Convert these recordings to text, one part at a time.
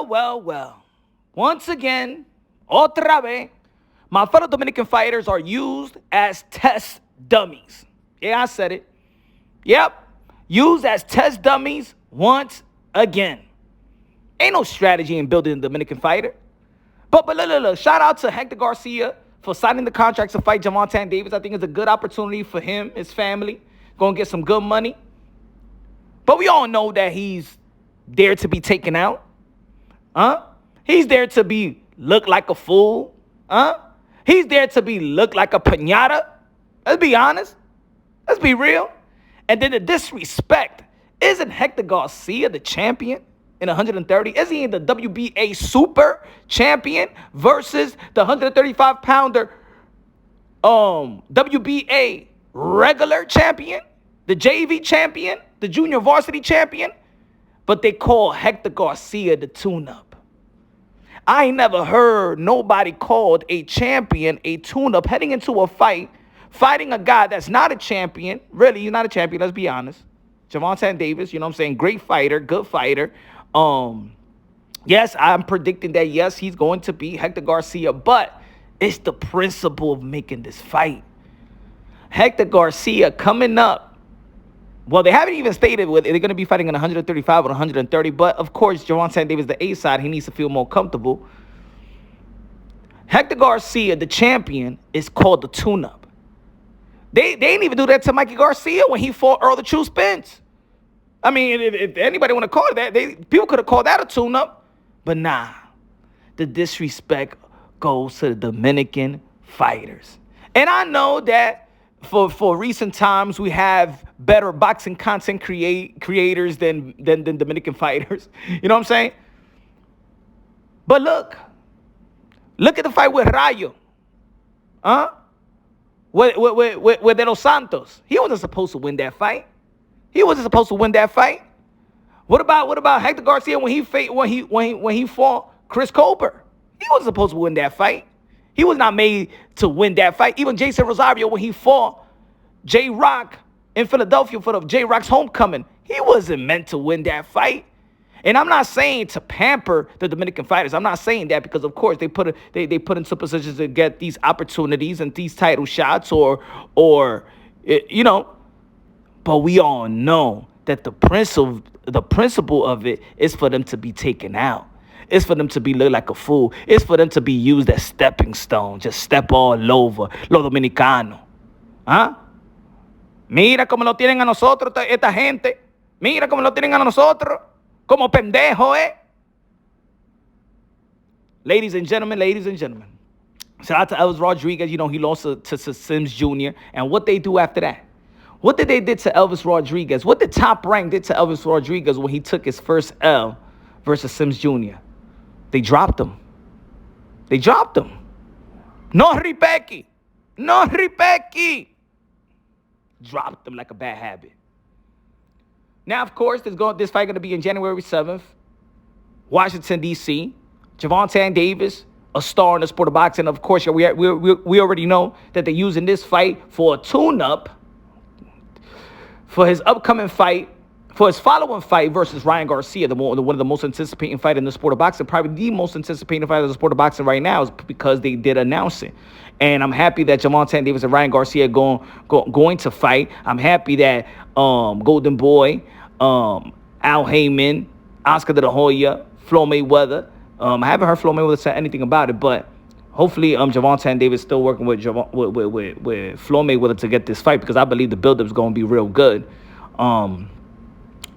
Well. Once again, otra vez, my fellow Dominican fighters are used as test dummies. Yeah, I said it. Yep, used as test dummies once again. Ain't no strategy in building a Dominican fighter. But look, shout out to Hector Garcia for signing the contract to fight Gervonta Davis. I think it's a good opportunity for him, his family. Going to get some good money. But we all know that he's there to be taken out. He's there to be look like a fool. He's there to be look like a piñata. Let's be honest. Let's be real. And then the disrespect. Isn't Hector Garcia the champion in 130? Isn't he the WBA super champion versus the 135-pounder WBA regular champion, the JV champion, the junior varsity champion? But they call Hector Garcia the tune-up. I ain't never heard nobody called a champion a tune-up heading into a fight, fighting a guy that's not a champion. Really, he's not a champion, let's be honest. Gervonta Davis, you know what I'm saying? Great fighter, good fighter. Yes, I'm predicting that, yes, he's going to beat Hector Garcia, but it's the principle of making this fight. Hector Garcia coming up. Well, they haven't even stated whether they're going to be fighting in 135 or 130, but of course, Gervonta Davis, the A side, he needs to feel more comfortable. Hector Garcia, the champion, is called the tune-up. They didn't even do that to Mikey Garcia when he fought Earl the True Spence. I mean, if anybody want to call it that, people could have called that a tune-up. But nah, the disrespect goes to the Dominican fighters. And I know that for recent times, we have better boxing content creators than Dominican fighters. You know what I'm saying? But look at the fight with Rayo. With De Los Santos. He wasn't supposed to win that fight. What about Hector Garcia when he fought Chris Colbert? He wasn't supposed to win that fight. He was not made to win that fight. Even Jason Rosario, when he fought J-Rock in Philadelphia for the J-Rock's homecoming, he wasn't meant to win that fight. And I'm not saying to pamper the Dominican fighters. I'm not saying that because, of course, they put into positions to get these opportunities and these title shots or you know. But we all know that the principle of it is for them to be taken out. It's for them to be look like a fool. It's for them to be used as stepping stone. Just step all over. Los dominicanos. Mira cómo lo tienen a nosotros esta gente. Mira cómo lo tienen a nosotros. Como pendejo, eh? Ladies and gentlemen. Shout out to Elvis Rodriguez. You know, he lost to Sims Jr. And what they do after that? What did they do to Elvis Rodriguez? What did Top Rank did to Elvis Rodriguez when he took his first L versus Sims Jr.? They dropped him. No ripeki. Dropped him like a bad habit. Now, of course, this fight going to be in January 7th, Washington, D.C. Gervonta Davis, a star in the sport of boxing. Of course, we already know that they're using this fight for a tune-up for his upcoming fight, for his following fight versus Ryan Garcia, one of the most anticipating fight in the sport of boxing, probably the most anticipating fight in the sport of boxing right now, is because they did announce it. And I'm happy that Gervonta Davis and Ryan Garcia going to fight. I'm happy that Golden Boy, Al Heyman, Oscar De La Hoya, Flo Mayweather. I haven't heard Flo Mayweather say anything about it, but hopefully Gervonta Davis still working with Flo Mayweather to get this fight, because I believe the build-up is going to be real good.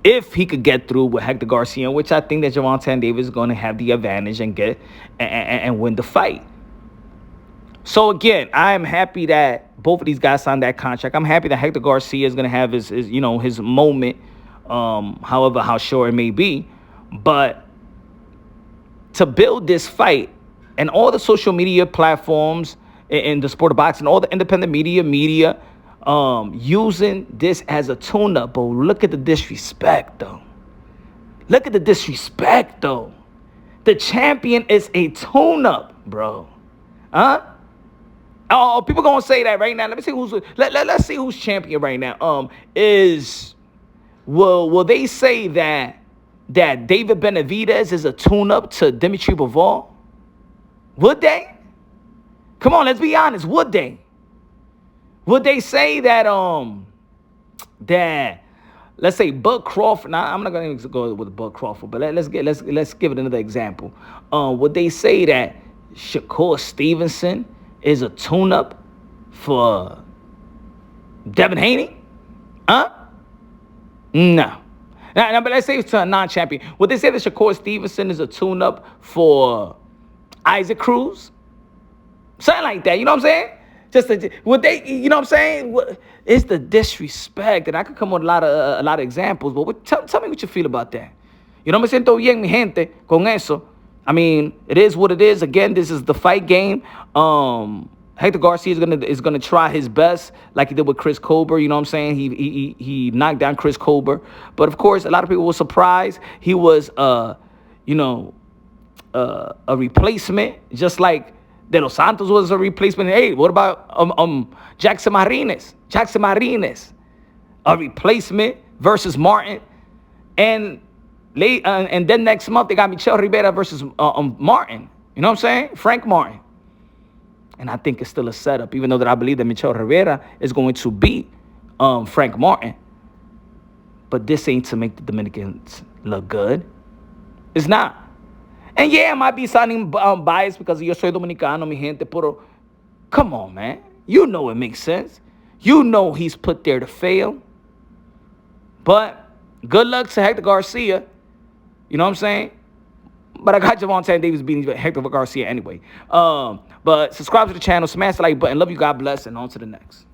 If he could get through with Hector Garcia, which I think that Gervonta Davis is going to have the advantage and get and win the fight. So again, I am happy that both of these guys signed that contract. I'm happy that Hector Garcia is going to have his moment, however how short it may be. But to build this fight, and all the social media platforms in the sport of boxing, all the independent media, using this as a tune-up. But look at the disrespect, though. The champion is a tune-up, bro. Oh, people gonna say that right now. Let me see let's see who's champion right now. Will they say that that David Benavidez is a tune-up to Dimitri Bivol? Would they? Come on, let's be honest. Would they? Would they say that let's say Bud Crawford? Now I'm not going to go with Bud Crawford, but let's give it another example. Would they say that Shakur Stevenson is a tune-up for Devin Haney? Huh? No. Now, but let's say it's to a non-champion. Would they say that Shakur Stevenson is a tune-up for Isaac Cruz? Something like that. You know what I'm saying? Would they? You know what I'm saying? It's the disrespect, and I could come with a lot of examples. But tell me what you feel about that. You know, me siento bien, mi gente, con eso. I mean, it is what it is. Again, this is the fight game. Hector Garcia is gonna try his best, like he did with Chris Colbert. You know what I'm saying? He knocked down Chris Colbert, but of course, a lot of people were surprised. He was, a replacement, just like De Los Santos was a replacement. Hey, what about Jackson Martinez? Jackson Martinez, a replacement versus Martin, and then next month they got Michel Rivera versus Martin. You know what I'm saying? Frank Martin. And I think it's still a setup, even though that I believe that Michel Rivera is going to beat Frank Martin. But this ain't to make the Dominicans look good. It's not. And yeah, I might be sounding biased because yo soy dominicano, mi gente, pero come on, man. You know it makes sense. You know he's put there to fail. But good luck to Hector Garcia. You know what I'm saying? But I got Gervonta Davis beating Hector Garcia anyway. But subscribe to the channel, smash the like button. Love you, God bless, and on to the next.